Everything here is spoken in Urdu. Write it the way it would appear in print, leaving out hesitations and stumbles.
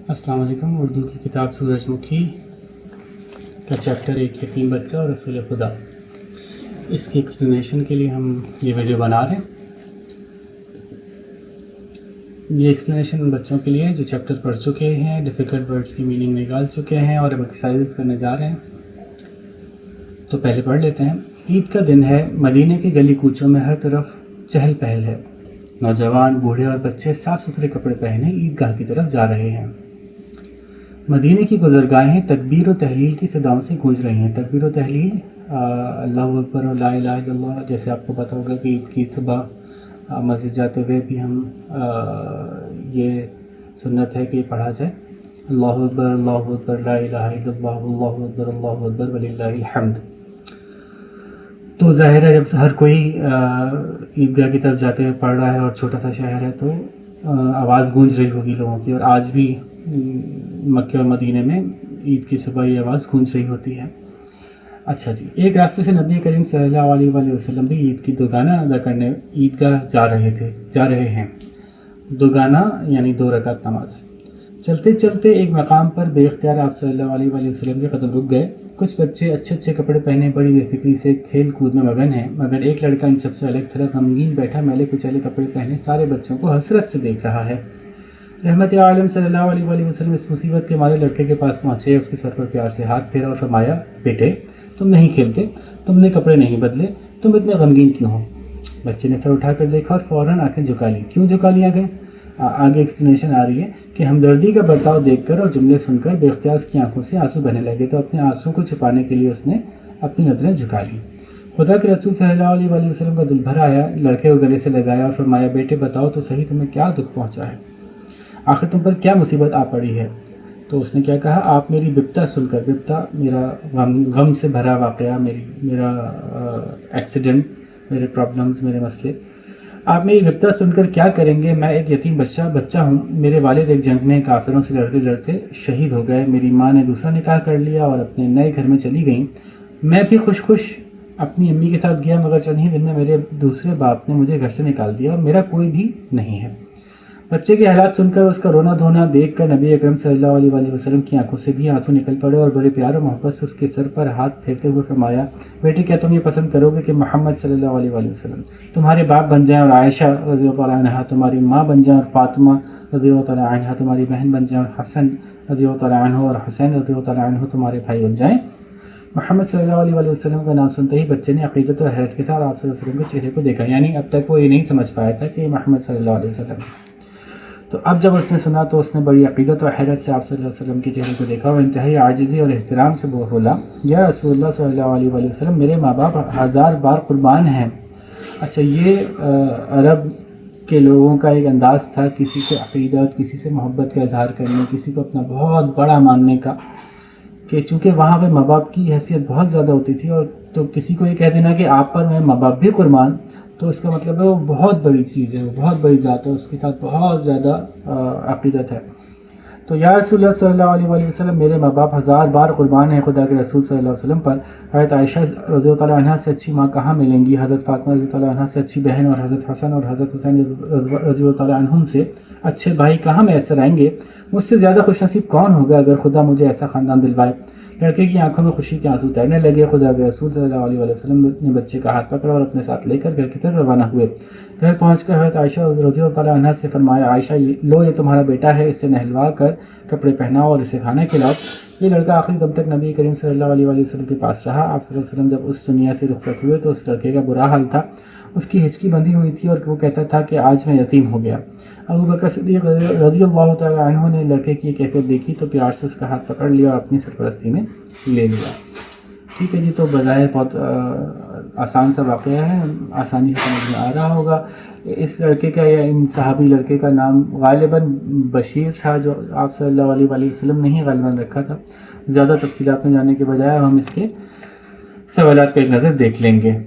السلام علیکم۔ اردو کی کتاب سورج مکھی کا چیپٹر ایک یتیم بچہ اور رسول خدا، اس کی ایکسپلینیشن کے لیے ہم یہ ویڈیو بنا رہے ہیں۔ یہ ایکسپلینیشن بچوں کے لیے جو چیپٹر پڑھ چکے ہیں، ڈیفیکلٹ ورڈز کی میننگ نکال چکے ہیں اور اب ایکسرسائز کرنے جا رہے ہیں۔ تو پہلے پڑھ لیتے ہیں۔ عید کا دن ہے، مدینے کے گلی کوچوں میں ہر طرف چہل پہل ہے۔ نوجوان، بوڑھے اور بچے صاف ستھرے کپڑے پہنے عیدگاہ کی طرف جا رہے ہیں۔ مدینے کی گزرگاہیں تکبیر و تحلیل کی صداؤں سے گونج رہی ہیں۔ تکبیر و تحلیل اللہ اکبر اور لا الہ الا اللہ، جیسے آپ کو پتہ ہوگا کہ عید کی صبح مسجد جاتے ہوئے بھی ہم یہ سنت ہے کہ پڑھا جائے، اللہ اکبر لا الہ الا اللہ اکبر وللہ الحمد۔ تو ظاہر ہے جب ہر کوئی عیدگاہ کی طرف جاتے ہوئے پڑھ رہا ہے اور چھوٹا سا شہر ہے تو آواز گونج رہی ہوگی لوگوں کی، اور آج بھی مکہ اور مدینے میں عید کی صبح یہ آواز گونج رہی ہوتی ہے۔ اچھا جی، ایک راستے سے نبی کریم صلی اللہ علیہ وآلہ وسلم بھی عید کی دوگانہ ادا کرنے عیدگاہ جا رہے ہیں۔ دوگانہ یعنی 2 رکعت نماز۔ چلتے چلتے ایک مقام پر بے اختیار آپ صلی اللہ علیہ وآلہ وسلم کے قدم رک گئے۔ کچھ بچے اچھے کپڑے پہنے بڑی بے فکری سے کھیل کود میں مگن ہیں، مگر ایک لڑکا ان سب سے الگ تھلگ غمگین بیٹھا میلے کچیلے کپڑے پہنے سارے بچوں کو حسرت سے دیکھ رہا ہے۔ رحمت عالم صلی اللہ علیہ وآلہ وسلم اس مصیبت کے مارے لڑکے کے پاس پہنچے، اس کے سر پر پیار سے ہاتھ پھیرا اور فرمایا، بیٹے تم نہیں کھیلتے، تم نے کپڑے نہیں بدلے، تم اتنے غمگین کیوں ہو؟ بچے نے سر اٹھا کر دیکھا اور فوراً آنکھیں جھکا لی۔ کیوں جھکا لی آگے ایکسپلینیشن آ رہی ہے کہ ہمدردی کا برتاؤ دیکھ کر اور جملے سن کر بے اختیار اس کی آنکھوں سے آنسو بہنے لگے، تو اپنے آنسو کو چھپانے کے لیے اس نے اپنی نظریں جھکا لی۔ خدا کے رسول صلی اللہ علیہ وآلہ وسلم کا دل بھر آیا، لڑکے کو گلے سے لگایا اور فرمایا، بیٹے بتاؤ تو صحیح تمہیں کیا دکھ پہنچا ہے، آخر تم پر کیا مصیبت آ پڑی ہے؟ تو اس نے کیا کہا، آپ میری بپتا سن کر، بپتا میرا غم سے بھرا واقعہ، میرا ایکسیڈنٹ، میرے پرابلمز، میرے مسئلے، آپ میری بپتا سن کر کیا کریں گے؟ میں ایک یتیم بچہ ہوں، میرے والد ایک جنگ میں کافروں سے لڑتے لڑتے شہید ہو گئے، میری ماں نے دوسرا نکاح کر لیا اور اپنے نئے گھر میں چلی گئیں، میں بھی خوش اپنی امی کے ساتھ گیا، مگر چند ہی دن میں میرے دوسرے باپ نے مجھے گھر سے نکال دیا اور میرا کوئی بھی نہیں ہے۔ بچے کے حالات سن کر، اس کا رونا دھونا دیکھ کر نبی اکرم صلی اللہ علیہ وآلہ وسلم کی آنکھوں سے بھی آنسو نکل پڑے اور بڑے پیار و محبت سے اس کے سر پر ہاتھ پھیرتے ہوئے فرمایا، بیٹے کیا تم یہ پسند کرو گے کہ محمد صلی اللہ علیہ وآلہ وسلم تمہارے باپ بن جائیں اور عائشہ رضی اللہ تعالیٰ عنہا تمہاری ماں بن جائیں اور فاطمہ رضی اللہ تعالیٰ عنہا تمہاری بہن بن جائیں اور حسن رضی اللہ تعالیٰ عنہ اور حسین رضی اللہ تعالیٰ عنہ تمہارے بھائی بن جائیں؟ محمد صلی اللہ علیہ وآلہ وسلم کا نام سنتے ہی بچے نے عقیدت و حیرت کے ساتھ آپ صلی اللہ علیہ وسلم کے چہرے کو دیکھا، یعنی اب تک وہ یہ نہیں سمجھ پایا تھا کہ محمد صلی اللہ علیہ وسلم۔ تو اب جب اس نے سنا تو اس نے بڑی عقیدت و حیرت سے آپ صلی اللہ علیہ وسلم کے چہرے کو دیکھا اور انتہائی عاجزی اور احترام سے بولا، یا رسول اللہ صلی اللہ علیہ وآلہ وسلم میرے ماں باپ 1000 بار قربان ہیں۔ اچھا، یہ عرب کے لوگوں کا ایک انداز تھا کسی سے عقیدت، کسی سے محبت کا اظہار کرنے، کسی کو اپنا بہت بڑا ماننے کا، کہ چونکہ وہاں پہ ماں باپ کی حیثیت بہت زیادہ ہوتی تھی، اور تو کسی کو یہ کہہ دینا کہ آپ پر میں ماں باپ بھی قربان، تو اس کا مطلب ہے وہ بہت بڑی چیز ہے، وہ بہت بڑی ذات ہے، اس کے ساتھ بہت زیادہ عقیدت ہے۔ تو یا رسول اللہ صلی اللہ علیہ وآلہ وسلم میرے ماں باپ 1000 بار قربان ہیں خدا کے رسول صلی اللہ علیہ وسلم پر، حضرت عائشہ رضی اللہ تعالیٰ عنہ سے اچھی ماں کہاں ملیں گی، حضرت فاطمہ رضی اللہ تعالیٰ عنہ سے اچھی بہن اور حضرت حسن اور حضرت حسین رضی اللہ تعالیٰ عنہم سے اچھے بھائی کہاں میسر آئیں گے؟ مجھ سے زیادہ خوش نصیب کون ہوگا اگر خدا مجھے ایسا خاندان دلوائے۔ لڑکے کی آنکھوں میں خوشی کے آنسو تیرنے لگے۔ خدا کے رسول صلی اللہ علیہ وسلم نے بچے کا ہاتھ پکڑا اور اپنے ساتھ لے کر گھر کی طرف روانہ ہوئے۔ گھر پہنچ کر حضرت عائشہ رضی اللہ تعالیٰ عنہ سے فرمایا، عائشہ لو یہ تمہارا بیٹا ہے، اسے نہلوا کر کپڑے پہناؤ اور اسے کھانا کھلاؤ۔ یہ لڑکا آخری دم تک نبی کریم صلی اللہ علیہ وآلہ وسلم کے پاس رہا۔ آپ صلی اللہ علیہ وسلم جب اس دنیا سے رخصت ہوئے تو اس لڑکے کا برا حال تھا، اس کی ہچکی بندھی ہوئی تھی اور وہ کہتا تھا کہ آج میں یتیم ہو گیا۔ ابو بکر صدیق رضی اللہ تعالیٰ عنہ نے لڑکے کی کیفیت دیکھی تو پیار سے اس کا ہاتھ پکڑ لیا اور اپنی سرپرستی میں لے لیا۔ ٹھیک ہے جی، تو بظاہر بہت آسان سا واقعہ ہے، آسانی سے سمجھ میں آ رہا ہوگا۔ اس لڑکے کا یا ان صحابی لڑکے کا نام غالباً بشیر تھا، جو آپ صلی اللہ علیہ وآلہ وسلم نے ہی غالباً رکھا تھا۔ زیادہ تفصیلات میں جانے کے بجائے ہم اس کے سوالات کا ایک نظر دیکھ لیں گے۔